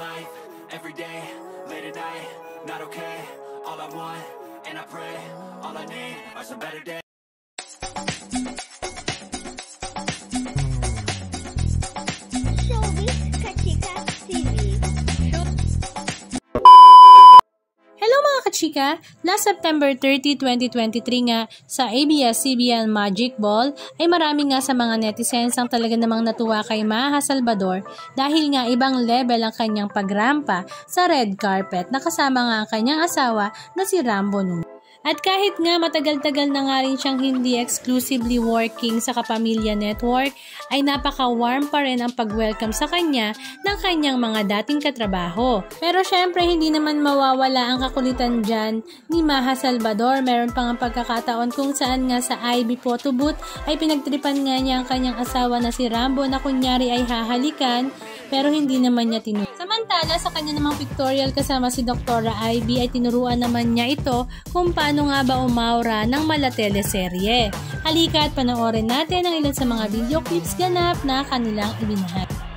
life, every day, late at night, not okay. All I want, and I pray, all I need are some better days. Hello mga kachika! Last September 30, 2023 nga sa ABS-CBN Magic Ball ay marami nga sa mga netizens ang talaga namang natuwa kay Maha Salvador dahil nga ibang level ang kanyang pagrampa sa red carpet na kasama nga ang kanyang asawa na si Rambo Nuno. At kahit nga matagal-tagal na nga rin siyang hindi exclusively working sa Kapamilya Network, ay napaka-warm pa rin ang pag-welcome sa kanya ng kanyang mga dating katrabaho. Pero syempre hindi naman mawawala ang kakulitan dyan ni Maha Salvador. Meron pang ang pagkakataon kung saan nga sa IB photo booth ay pinagtripan nga niya ang kanyang asawa na si Rambo na kunyari ay hahalikan pero hindi naman niya tinuruan. Samantala sa kanya namang pictorial kasama si Dr. IB ay tinuruan naman niya ito kung paano nga ba umaura ng mala-teleserye. Halika at panoorin natin ang ilan sa mga video clips ganap na kanilang ibinahagi.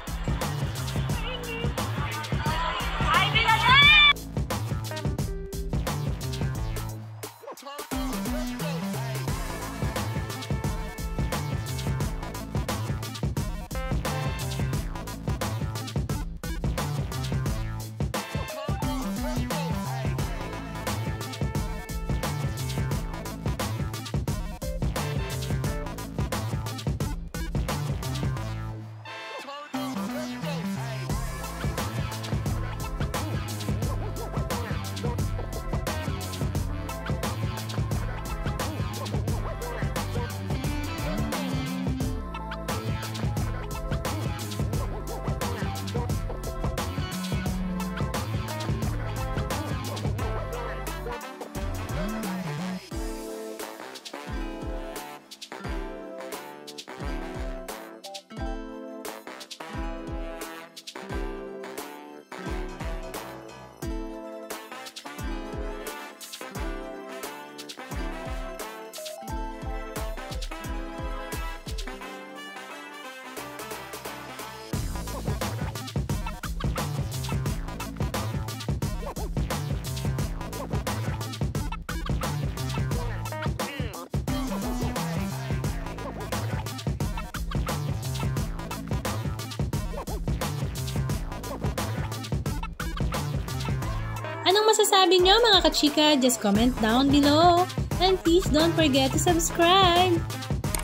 Anong masasabi nyo mga kachika? Just comment down below. And please don't forget to subscribe.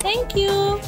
Thank you!